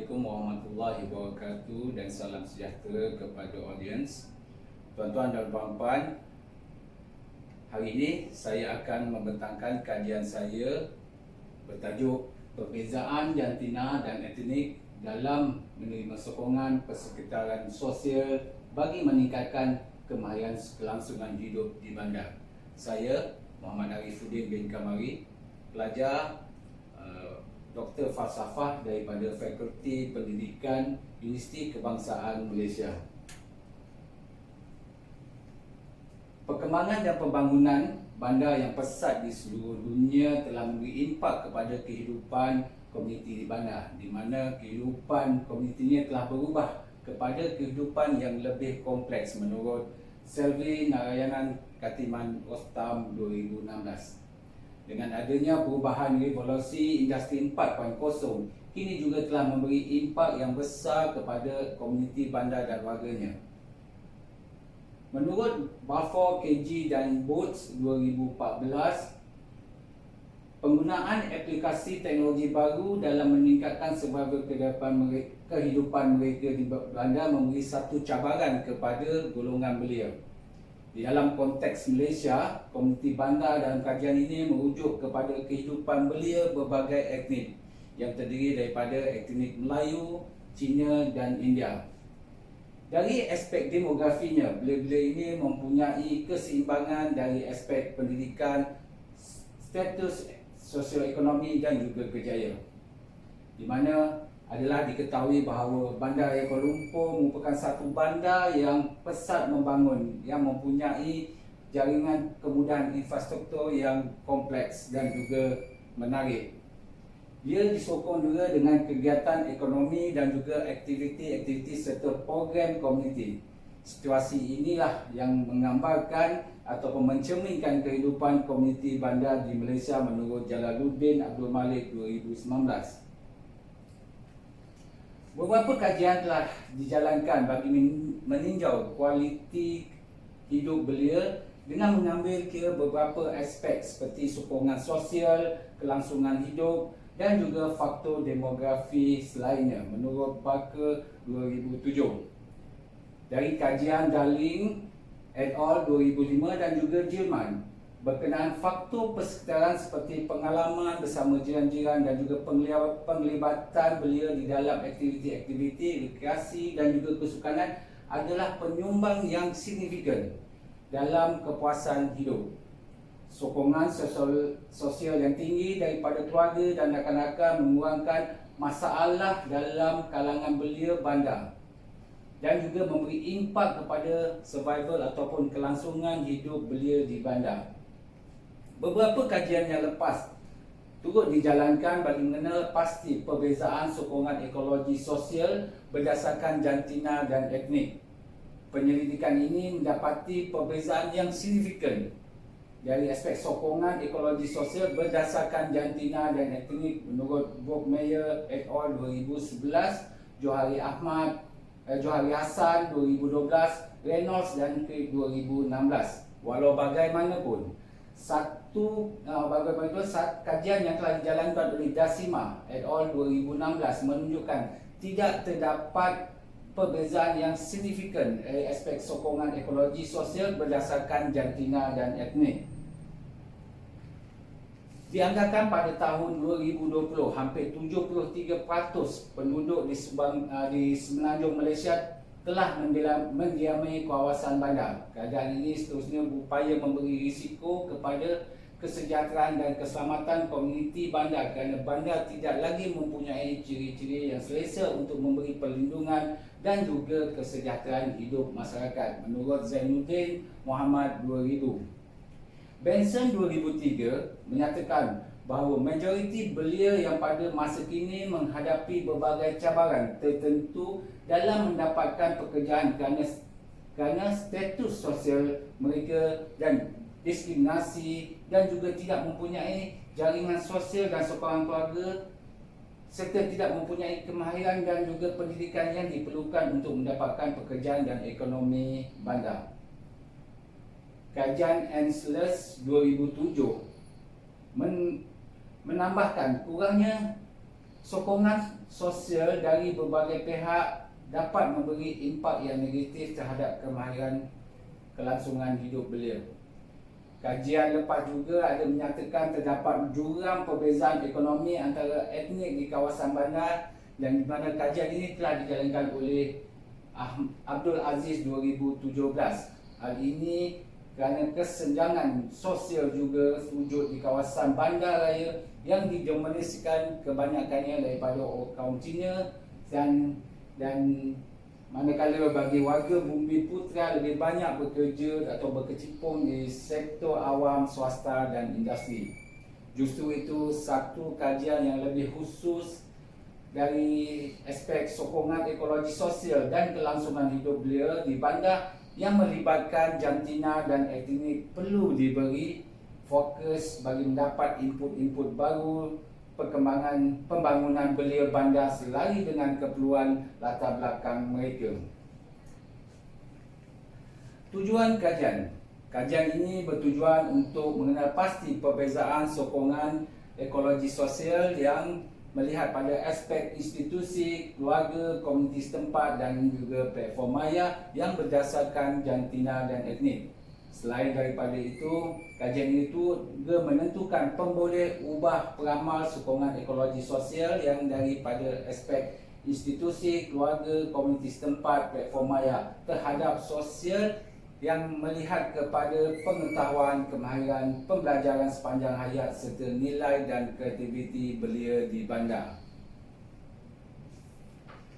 Assalamualaikum warahmatullahi wabarakatuh dan salam sejahtera kepada audiens. Tuan-tuan dan puan-puan, hari ini saya akan membentangkan kajian saya bertajuk Perbezaan Jantina dan Etnik dalam menerima sokongan persekitaran sosial bagi meningkatkan kemahiran kelangsungan hidup di bandar. Saya Muhammad Arifuddin bin Kamari, pelajar Doktor Falsafah daripada Fakulti Pendidikan Universiti Kebangsaan Malaysia. Perkembangan dan pembangunan bandar yang pesat di seluruh dunia telah memberi impak kepada kehidupan komuniti di bandar, di mana kehidupan komunitinya telah berubah kepada kehidupan yang lebih kompleks menurut Selvi Narayanan Katiman Rostam 2016. Dengan adanya perubahan revolusi industri 4.0, kini juga telah memberi impak yang besar kepada komuniti bandar dan warganya. Menurut Balfour, KG dan Boots 2014, penggunaan aplikasi teknologi baru dalam meningkatkan survival kehidupan mereka di bandar memberi satu cabaran kepada golongan belia. Di dalam konteks Malaysia, komuniti bandar dalam kajian ini merujuk kepada kehidupan belia berbagai etnik yang terdiri daripada etnik Melayu, Cina dan India. Dari aspek demografinya, belia-belia ini mempunyai keseimbangan dari aspek pendidikan, status sosioekonomi dan juga kerjaya, di mana adalah diketahui bahawa bandar Kuala Lumpur merupakan satu bandar yang pesat membangun, yang mempunyai jaringan kemudahan infrastruktur yang kompleks dan juga menarik. Ia disokong juga dengan kegiatan ekonomi dan juga aktiviti-aktiviti serta program komuniti. Situasi inilah yang menggambarkan ataupun mencerminkan kehidupan komuniti bandar di Malaysia menurut Jalaluddin Abdul Malik 2019. Beberapa kajian telah dijalankan bagi meninjau kualiti hidup belia dengan mengambil kira beberapa aspek seperti sokongan sosial, kelangsungan hidup dan juga faktor demografi selainnya menurut Barker 2007. Dari kajian Darling et al. 2005 dan juga Gilman berkenaan faktor persekitaran seperti pengalaman bersama jiran-jiran dan juga penglibatan belia di dalam aktiviti-aktiviti rekreasi dan juga kesukanan adalah penyumbang yang signifikan dalam kepuasan hidup. Sokongan sosial yang tinggi daripada keluarga dan rakan-rakan mengurangkan masalah dalam kalangan belia bandar dan juga memberi impak kepada survival ataupun kelangsungan hidup belia di bandar. Beberapa kajian yang lepas turut dijalankan bagi mengenal pasti perbezaan sokongan ekologi sosial berdasarkan jantina dan etnik. Penyelidikan ini mendapati perbezaan yang signifikan dari aspek sokongan ekologi sosial berdasarkan jantina dan etnik menurut Brookmeyer et al. 2011, Johari Hassan 2012, Reynolds dan Craig 2016. Walau bagaimanapun, kajian yang telah dijalankan oleh Dasima et al. 2016 menunjukkan tidak terdapat perbezaan yang signifikan dari aspek sokongan ekologi sosial berdasarkan jantina dan etnik. Dianggarkan pada tahun 2020, hampir 73% penduduk di semenanjung Malaysia telah mendiami kawasan bandar. Keadaan ini seterusnya berupaya memberi risiko kepada kesejahteraan dan keselamatan komuniti bandar kerana bandar tidak lagi mempunyai ciri-ciri yang selesa untuk memberi perlindungan dan juga kesejahteraan hidup masyarakat menurut Zainuddin Muhammad 2000. Benson 2003 menyatakan bahawa majoriti belia yang pada masa kini menghadapi berbagai cabaran tertentu dalam mendapatkan pekerjaan kerana status sosial mereka dan diskriminasi dan juga tidak mempunyai jaringan sosial dan sokongan keluarga serta tidak mempunyai kemahiran dan juga pendidikan yang diperlukan untuk mendapatkan pekerjaan dan ekonomi bandar. Kajian Anslers 2007 menambahkan kurangnya Sokongan sosial dari berbagai pihak dapat memberi impak yang negatif terhadap kemahiran kelangsungan hidup belia. Kajian lepas juga ada menyatakan terdapat jurang perbezaan ekonomi antara etnik di kawasan bandar, dan di mana kajian ini telah dijalankan oleh Abdul Aziz 2017. Hal ini kerana kesenjangan sosial juga wujud di kawasan bandaraya yang didominasikan kebanyakannya daripada kaum Cina, dan manakala bagi warga Bumiputra lebih banyak bekerja atau berkecimpung di sektor awam, swasta dan industri. Justru itu satu kajian yang lebih khusus dari aspek sokongan ekologi sosial dan kelangsungan hidup belia di bandar yang melibatkan jantina dan etnik perlu diberi fokus bagi mendapat input-input baru perkembangan pembangunan belia bandar selari dengan keperluan latar belakang mereka. Tujuan kajian. Kajian ini bertujuan untuk mengenal pasti perbezaan sokongan ekologi sosial yang melihat pada aspek institusi, keluarga, komuniti setempat dan juga platform maya yang berdasarkan jantina dan etnik. Selain daripada itu, kajian itu juga menentukan pemboleh ubah peramal sokongan ekologi sosial yang daripada aspek institusi, keluarga, komuniti setempat, platform maya terhadap sosial yang melihat kepada pengetahuan, kemahiran, pembelajaran sepanjang hayat serta nilai dan kreativiti belia di bandar.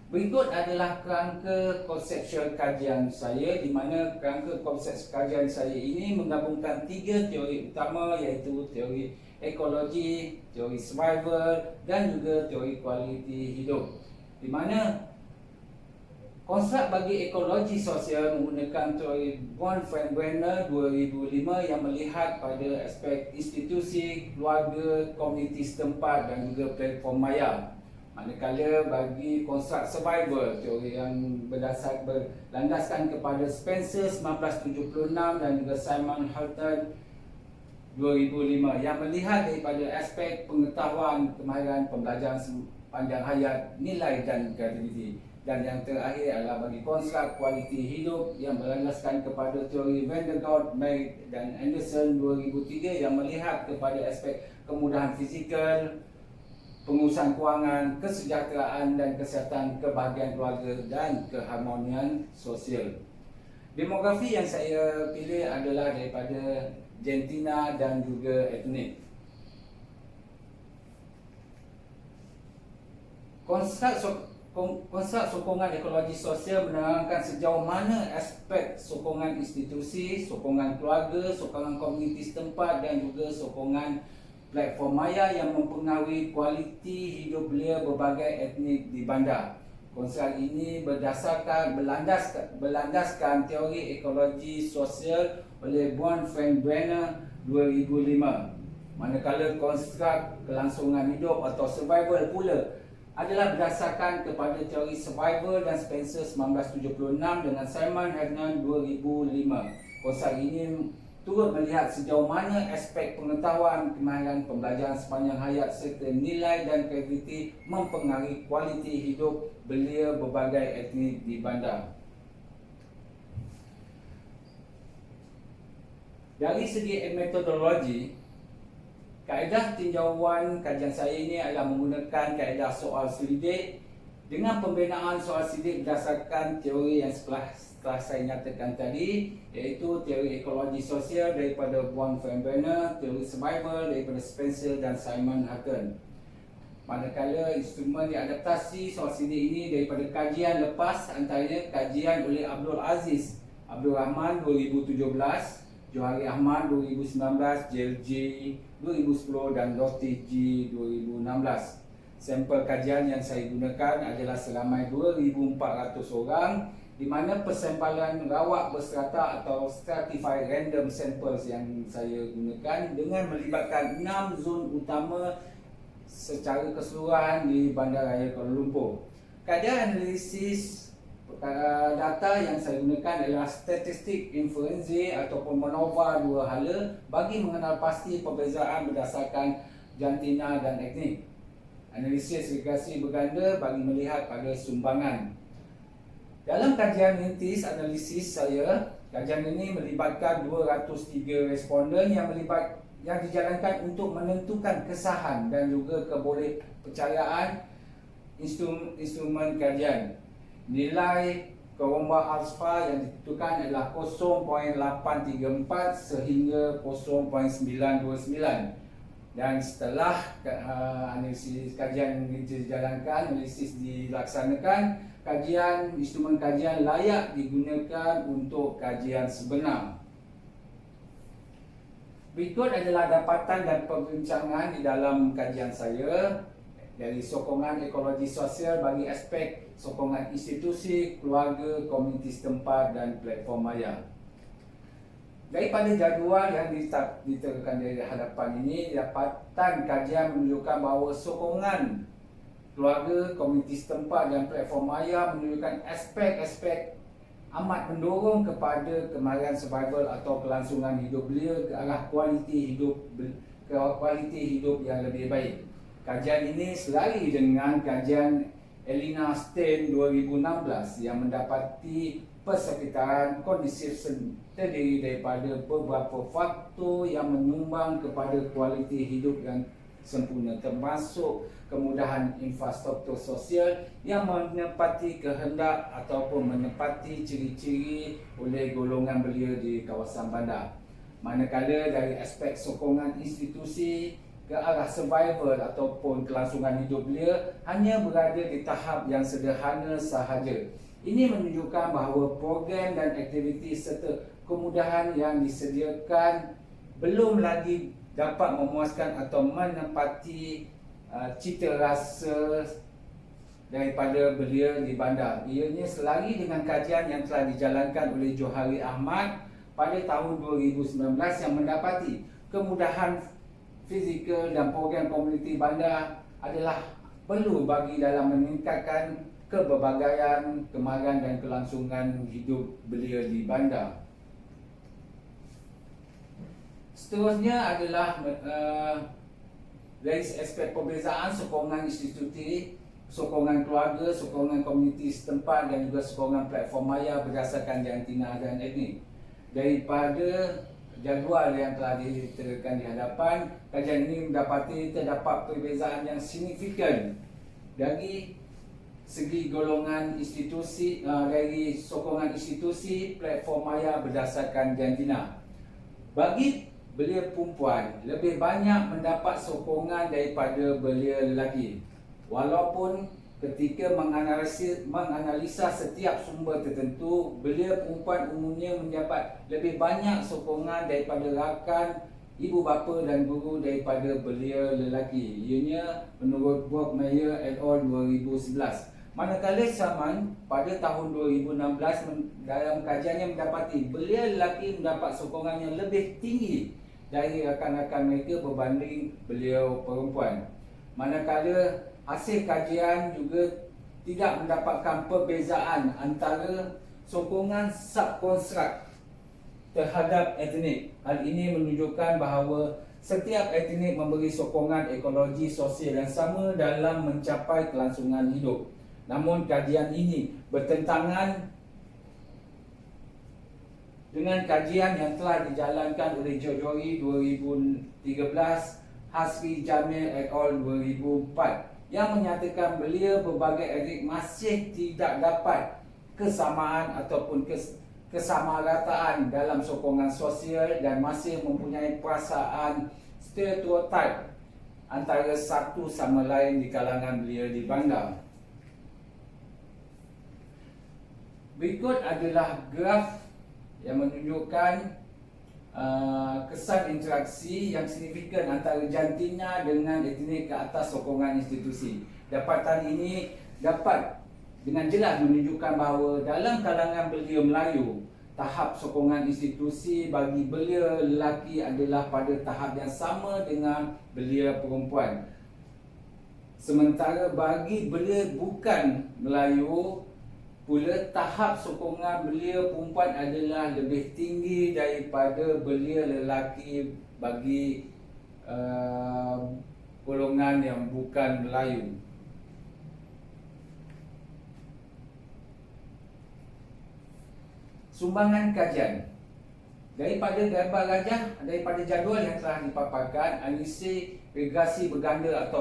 Berikut adalah kerangka konseptual kajian saya, di mana kerangka konsep kajian saya ini menggabungkan 3 teori utama, iaitu teori ekologi, teori survival dan juga teori kualiti hidup. Di mana konsep bagi ekologi sosial menggunakan teori Bronfenbrenner 2005 yang melihat pada aspek institusi, keluarga, komuniti setempat dan juga platform maya. Manakala bagi konsep survival, teori yang berlandaskan kepada Spencer 1976 dan juga Simon Halton 2005 yang melihat daripada aspek pengetahuan, kemahiran, pembelajaran sepanjang hayat, nilai dan kreativiti. Dan yang terakhir adalah bagi konsep kualiti hidup yang berlandaskan kepada teori Vandergaard, May dan Anderson 2003 yang melihat kepada aspek kemudahan fizikal, pengurusan kewangan, kesejahteraan dan kesihatan, kebahagiaan keluarga dan keharmonian sosial. Demografi yang saya pilih adalah daripada jantina dan juga etnik. Konsep sokongan ekologi sosial menerangkan sejauh mana aspek sokongan institusi, sokongan keluarga, sokongan komuniti setempat dan juga sokongan platform maya yang mempengaruhi kualiti hidup belia berbagai etnik di bandar. Konsep ini berlandaskan teori ekologi sosial oleh Bronfenbrenner 2005. Manakala konsep kelangsungan hidup atau survival pula adalah berdasarkan kepada teori survival dan Spencer 1976 dengan Simon Hagnon 2005. Konsep ini turut melihat sejauh mana aspek pengetahuan, kemahiran, pembelajaran sepanjang hayat serta nilai dan kreativiti mempengaruhi kualiti hidup belia berbagai etnik di bandar. Dari segi metodologi, kaedah tinjauan kajian saya ini adalah menggunakan kaedah soal selidik dengan pembinaan soal selidik berdasarkan teori yang setelah saya nyatakan tadi, iaitu teori ekologi sosial daripada Bronfenbrenner, teori survival daripada Spencer dan Simon Hagnon. Manakala instrumen diadaptasi soal selidik ini daripada kajian lepas, antaranya kajian oleh Abdul Aziz Abdul Rahman 2017, Johari Ahmad 2019, JLG 2010 dan Lottie G 2016. Sampel kajian yang saya gunakan adalah seramai 2,400 orang, di mana persampalan rawak berserata atau stratified random samples yang saya gunakan dengan melibatkan 6 zon utama secara keseluruhan di Bandaraya Kuala Lumpur. Kajian analisis data yang saya gunakan adalah statistik inferensi ataupun MANOVA dua hala bagi mengenal pasti perbezaan berdasarkan jantina dan etnik. Analisis segregasi berganda bagi melihat pada sumbangan. Dalam kajian lintis analisis saya, kajian ini melibatkan 203 responden yang dijalankan untuk menentukan kesahan dan juga kebolehpercayaan instrumen kajian. Nilai Koromba alfa yang ditentukan adalah 0.834 sehingga 0.929. Dan setelah analisis kajian dijalankan, analisis dilaksanakan, kajian instrumen kajian layak digunakan untuk kajian sebenar. Berikut adalah dapatan dan perbincangan di dalam kajian saya dari sokongan ekologi sosial bagi aspek sokongan institusi, keluarga, komuniti setempat dan platform maya. Daripada jadual yang diterakan dari hadapan ini, dapatan kajian menunjukkan bahawa sokongan keluarga, komuniti setempat dan platform maya menunjukkan aspek-aspek amat mendorong kepada kemahiran survival atau kelangsungan hidup belia ke arah kualiti hidup yang lebih baik. Kajian ini selari dengan kajian Elina Stein 2016 yang mendapati persekitaran kondisif terdiri daripada beberapa faktor yang menyumbang kepada kualiti hidup yang sempurna, termasuk kemudahan infrastruktur sosial yang menepati kehendak ataupun menepati ciri-ciri oleh golongan belia di kawasan bandar. Manakala dari aspek sokongan institusi ke arah survival ataupun kelangsungan hidup belia hanya berada di tahap yang sederhana sahaja. Ini menunjukkan bahawa program dan aktiviti serta kemudahan yang disediakan belum lagi dapat memuaskan atau menepati cita rasa daripada belia di bandar. Ianya selari dengan kajian yang telah dijalankan oleh Johari Ahmad pada tahun 2019 yang mendapati kemudahan fizikal dan program komuniti bandar adalah perlu bagi dalam meningkatkan keberbagaian, kemahiran dan kelangsungan hidup belia di bandar. Seterusnya adalah dari aspek perbezaan sokongan institusi, sokongan keluarga, sokongan komuniti setempat dan juga sokongan platform maya berdasarkan jantina dan etnik. Daripada jadual yang telah diterakan di hadapan, kajian ini mendapati terdapat perbezaan yang signifikan dari segi golongan institusi, dari sokongan institusi, platform maya berdasarkan jantina. Bagi belia perempuan, lebih banyak mendapat sokongan daripada belia lelaki. Walaupun ketika menganalisa setiap sumber tertentu, belia perempuan umumnya mendapat lebih banyak sokongan daripada rakan, ibu bapa dan guru daripada belia lelaki. Ianya menurut Brockmeyer et al. 2011. Manakala Saman pada tahun 2016 dalam kajiannya mendapati belia lelaki mendapat sokongan yang lebih tinggi dari rakan-rakan mereka berbanding belia perempuan. Manakala hasil kajian juga tidak mendapatkan perbezaan antara sokongan subkonstruk terhadap etnik. Hal ini menunjukkan bahawa setiap etnik memberi sokongan ekologi sosial yang sama dalam mencapai kelangsungan hidup. Namun kajian ini bertentangan dengan kajian yang telah dijalankan oleh Johari 2013, Hasri Jamil et al. 2004 yang menyatakan belia berbagai etnik masih tidak dapat kesamaan ataupun kesamarataan dalam sokongan sosial dan masih mempunyai perasaan stereotip antara satu sama lain di kalangan belia di bandar. Berikut adalah graf yang menunjukkan kesan interaksi yang signifikan antara jantina dengan etnik ke atas sokongan institusi. Dapatan ini dapat dengan jelas menunjukkan bahawa dalam kalangan belia Melayu, tahap sokongan institusi bagi belia lelaki adalah pada tahap yang sama dengan belia perempuan. Sementara bagi belia bukan Melayu pula, tahap sokongan belia perempuan adalah lebih tinggi daripada belia lelaki bagi golongan yang bukan Melayu. Sumbangan kajian daripada gambar rajah, daripada jadual yang telah dipaparkan, analisis regresi berganda atau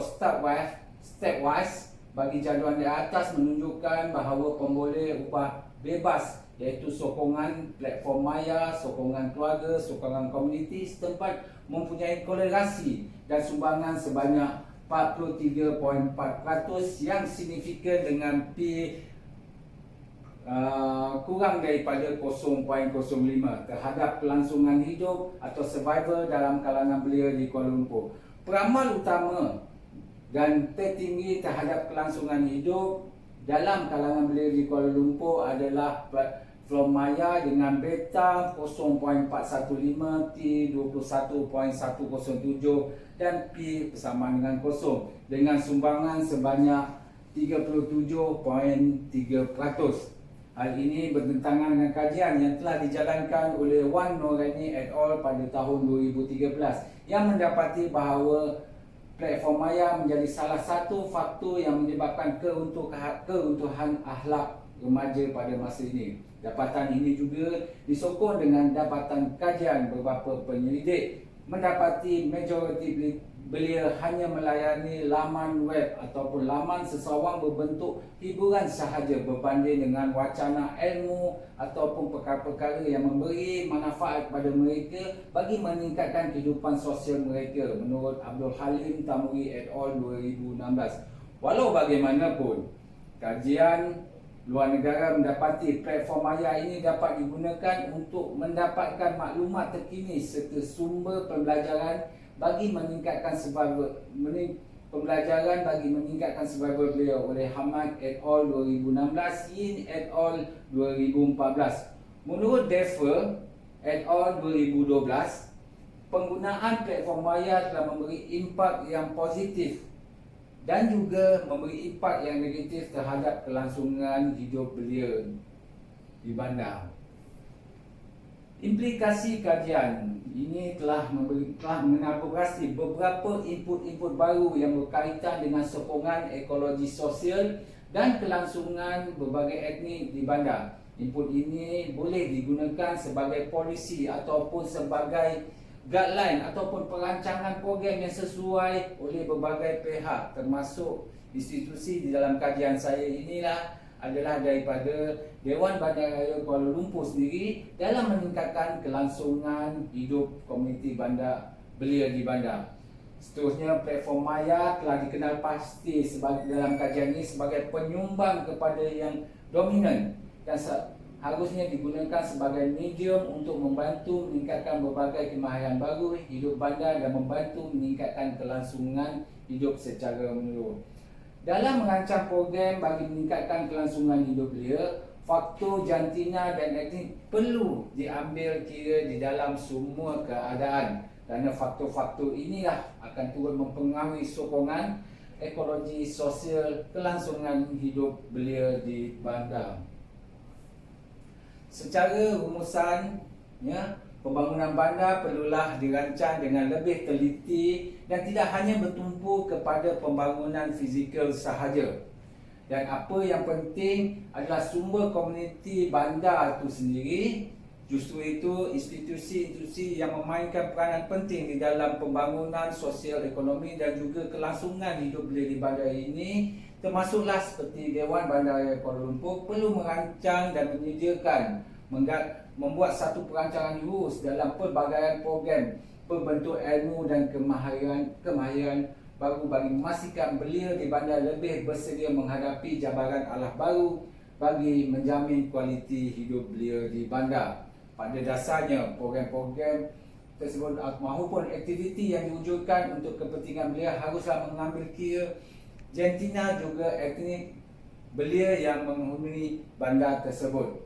stepwise bagi jadual di atas menunjukkan bahawa pemboleh upah bebas iaitu sokongan platform maya, sokongan keluarga, sokongan komuniti setempat mempunyai kolerasi dan sumbangan sebanyak 43.4% yang signifikan dengan P kurang daripada 0.05 terhadap kelangsungan hidup atau survival dalam kalangan belia di Kuala Lumpur. Peramal utama dan tertinggi terhadap kelangsungan hidup dalam kalangan belia di Kuala Lumpur adalah platform maya dengan beta 0.415, T 21.107 dan P bersamaan dengan 0 dengan sumbangan sebanyak 37.3%. Hal ini bertentangan dengan kajian yang telah dijalankan oleh Wan Norani et al. Pada tahun 2013 yang mendapati bahawa platform maya menjadi salah satu faktor yang menyebabkan keruntuhan akhlak remaja pada masa ini. Dapatan ini juga disokong dengan dapatan kajian beberapa penyelidik mendapati majoriti belia hanya melayani laman web ataupun laman sesawang berbentuk hiburan sahaja berbanding dengan wacana ilmu ataupun perkara-perkara yang memberi manfaat kepada mereka bagi meningkatkan kehidupan sosial mereka menurut Abdul Halim Tamuri et al. 2016. Walau bagaimanapun, kajian luar negara mendapati platform maya ini dapat digunakan untuk mendapatkan maklumat terkini serta sumber pembelajaran bagi meningkatkan survival belia oleh Hamad et al. 2016, Yin et al. 2014. Menurut Defer et al. 2012, penggunaan platform maya telah memberi impak yang positif dan juga memberi impak yang negatif terhadap kelangsungan hidup belia di bandar. Implikasi kajian ini telah mengelaborasi beberapa input-input baru yang berkaitan dengan sokongan ekologi sosial dan kelangsungan berbagai etnik di bandar. Input ini boleh digunakan sebagai polisi ataupun sebagai guideline ataupun perancangan program yang sesuai oleh berbagai pihak, termasuk institusi. Di dalam kajian saya inilah adalah daripada Dewan Bandaraya Kuala Lumpur sendiri dalam meningkatkan kelangsungan hidup komuniti bandar belia di bandar. Seterusnya, platform maya telah dikenal pasti dalam kajian ini sebagai penyumbang kepada yang dominan dan harusnya digunakan sebagai medium untuk membantu meningkatkan berbagai kemahiran baru hidup bandar dan membantu meningkatkan kelangsungan hidup secara menyeluruh. Dalam merancang program bagi meningkatkan kelangsungan hidup belia, faktor jantina dan etnik perlu diambil kira di dalam semua keadaan kerana faktor-faktor inilah akan turut mempengaruhi sokongan ekologi sosial kelangsungan hidup belia di bandar. Secara rumusan, pembangunan bandar perlulah dirancang dengan lebih teliti dan tidak hanya bertumpu kepada pembangunan fizikal sahaja. Dan apa yang penting adalah sumber komuniti bandar itu sendiri. Justru itu institusi-institusi yang memainkan peranan penting di dalam pembangunan sosial ekonomi dan juga kelangsungan hidup belia di bandar ini, termasuklah seperti Dewan Bandaraya Kuala Lumpur, perlu merancang dan menyediakan membuat satu perancangan lurus dalam pelbagaian program berbentuk ilmu dan kemahiran baru bagi memastikan belia di bandar lebih bersedia menghadapi jabaran alah baru bagi menjamin kualiti hidup belia di bandar. Pada dasarnya, program-program tersebut maupun aktiviti yang diwujudkan untuk kepentingan belia haruslah mengambil kira jantina juga etnik belia yang menghuni bandar tersebut.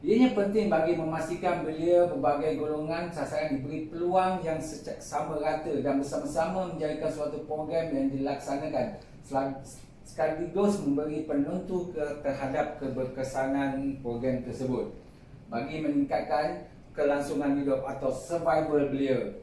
Ianya penting bagi memastikan belia berbagai golongan sasaran diberi peluang yang sama rata dan bersama-sama menjadikan suatu program yang dilaksanakan sekaligus memberi penentu terhadap keberkesanan program tersebut bagi meningkatkan kelangsungan hidup atau survival belia.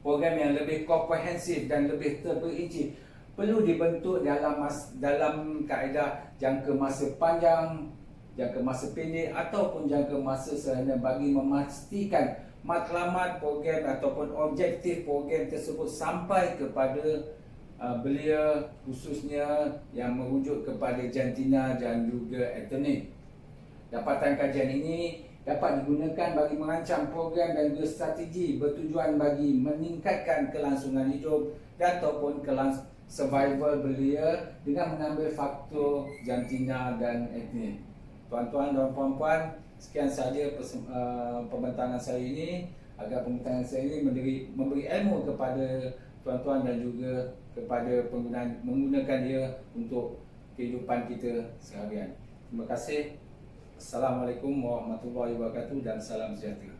program yang lebih komprehensif dan lebih terperinci perlu dibentuk dalam kaedah jangka masa panjang, jangka masa pendek ataupun jangka masa sederhana bagi memastikan matlamat program ataupun objektif program tersebut sampai kepada belia, khususnya yang merujuk kepada jantina dan juga etnik. Dapatan kajian ini dapat digunakan bagi merancang program dan juga strategi bertujuan bagi meningkatkan kelangsungan hidup dan ataupun survival belia dengan mengambil faktor jantina dan etnik. Tuan-tuan dan puan-puan, sekian sahaja pembentangan saya ini, agar pembentangan saya ini memberi ilmu kepada tuan-tuan dan juga kepada menggunakan dia untuk kehidupan kita seharian. Terima kasih. Assalamualaikum warahmatullahi wabarakatuh dan salam sejahtera.